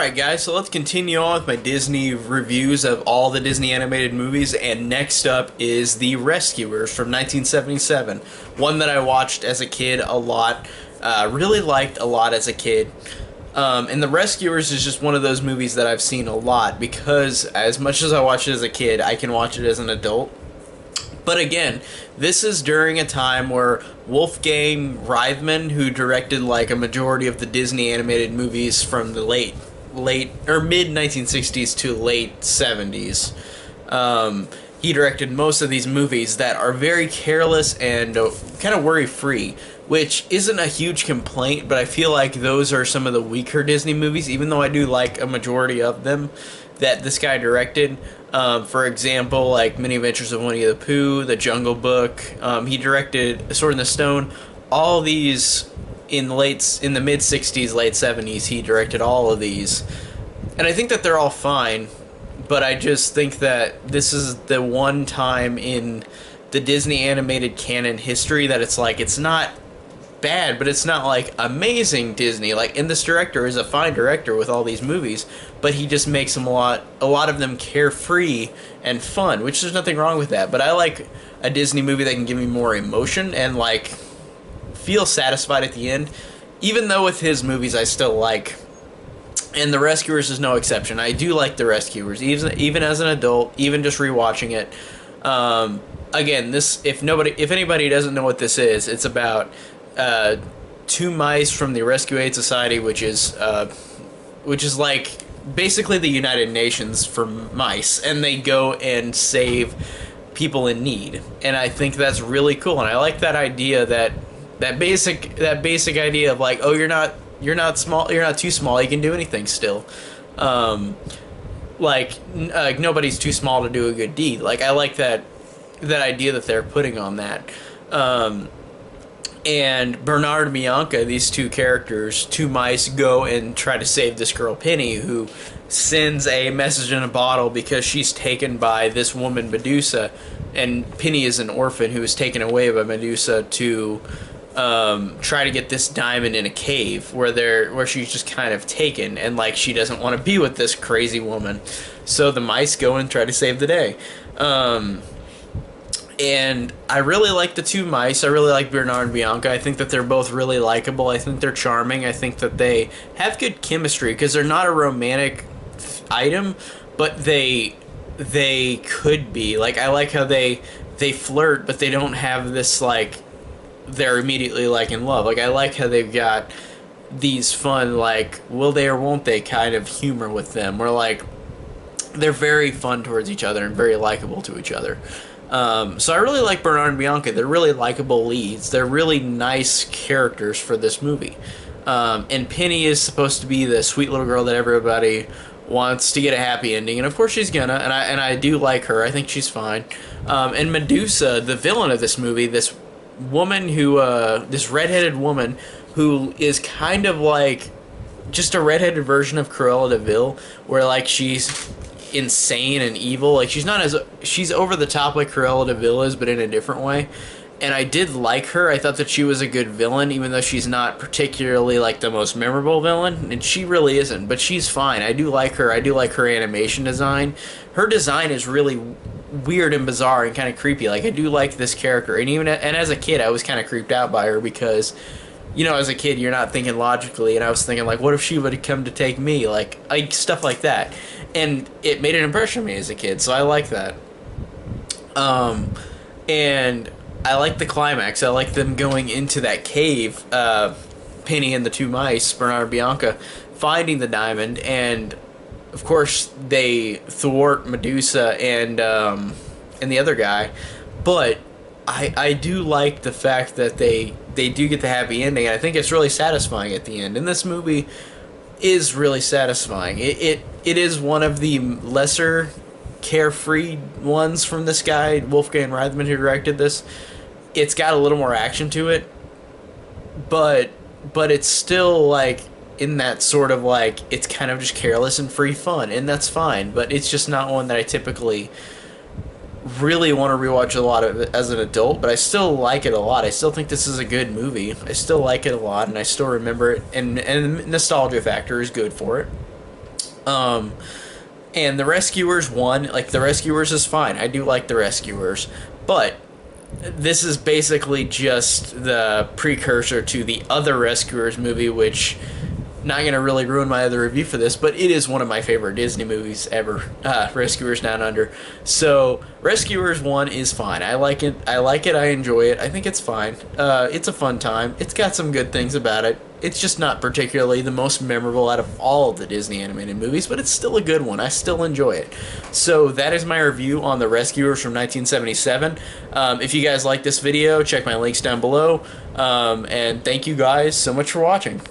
Alright guys, so let's continue on with my Disney reviews of all the Disney animated movies, and next up is The Rescuers from 1977. One that I watched as a kid a lot, really liked a lot as a kid. And The Rescuers is just one of those movies that I've seen a lot because as much as I watched it as a kid, I can watch it as an adult. But again, this is during a time where Wolfgang Reitman, who directed like a majority of the Disney animated movies from the late or mid 1960s to late 70s, he directed most of these movies that are very careless and kind of worry-free, which isn't a huge complaint, but I feel like those are some of the weaker Disney movies, even though I do like a majority of them that this guy directed. For example, like Many Adventures of Winnie the Pooh, The Jungle Book. He directed Sword in the Stone. All these in the mid 60s, late 70s. He directed all of these, and I think that they're all fine. But I just think that this is the one time in the Disney animated canon history that it's like it's not bad, but it's not like amazing Disney. Like, and this director is a fine director with all these movies, but he just makes them a lot of them carefree and fun, which there's nothing wrong with that. But I like a Disney movie that can give me more emotion and like feel satisfied at the end. Even though with his movies I still like, and The Rescuers is no exception. I do like The Rescuers, even as an adult, even just rewatching it. Again, this if anybody doesn't know what this is, it's about two mice from the Rescue Aid Society, which is like basically the United Nations for mice, and they go and save people in need. And I think that's really cool, and I like that idea, that basic idea of like, oh, you're not small, you're not too small, you can do anything still. Nobody's too small to do a good deed. Like, I like that idea that they're putting on that. And Bernard and Bianca, these two characters, two mice, go and try to save this girl Penny, who sends a message in a bottle because she's taken by this woman Medusa, and Penny is an orphan who was taken away by Medusa to try to get this diamond in a cave where she's just kind of taken, and like she doesn't want to be with this crazy woman. So the mice go and try to save the day. And I really like the two mice. I really like Bernard and Bianca. I think that they're both really likable. I think they're charming. I think that they have good chemistry because they're not a romantic item, but they could be. Like, I like how they flirt, but they don't have this like they're immediately like in love. Like, I like how they've got these fun like will they or won't they kind of humor with them. Where like they're very fun towards each other and very likable to each other. So I really like Bernard and Bianca. They're really likable leads. They're really nice characters for this movie. And Penny is supposed to be the sweet little girl that everybody wants to get a happy ending, and of course she's gonna. And I do like her. I think she's fine. And Medusa, the villain of this movie, this woman who, this redheaded woman who is kind of like just a redheaded version of Cruella de Vil, where like she's insane and evil. Like, she's over the top like Cruella de Vil is, but in a different way. And I did like her. I thought that she was a good villain, even though she's not particularly like the most memorable villain, and she really isn't, but she's fine. I do like her. I do like her animation design. Her design is really weird and bizarre and kind of creepy. Like, I do like this character, and as a kid I was kind of creeped out by her because, you know, as a kid you're not thinking logically, and I was thinking like, what if she would have come to take me, like stuff like that. And it made an impression on me as a kid, so I like that. And I like the climax. I like them going into that cave, Penny and the two mice, Bernard and Bianca, finding the diamond, and of course they thwart Medusa and the other guy. But I do like the fact that they do get the happy ending. I think it's really satisfying at the end, and this movie is really satisfying. It is one of the lesser carefree ones from this guy, Wolfgang Reitman, who directed this. It's got a little more action to it, but it's still like in that sort of like, it's kind of just careless and free fun, and that's fine, but it's just not one that I typically really want to rewatch a lot of it as an adult, but I still like it a lot. I still think this is a good movie. I still like it a lot, and I still remember it, and the nostalgia factor is good for it. And The Rescuers 1, like, The Rescuers is fine. I do like The Rescuers. But this is basically just the precursor to the other Rescuers movie, which, not going to really ruin my other review for this, but it is one of my favorite Disney movies ever, Rescuers Down Under. So Rescuers 1 is fine. I like it. I enjoy it. I think it's fine. It's a fun time. It's got some good things about it. It's just not particularly the most memorable out of all of the Disney animated movies, but it's still a good one. I still enjoy it. So that is my review on The Rescuers from 1977. If you guys like this video, check my links down below. And thank you guys so much for watching.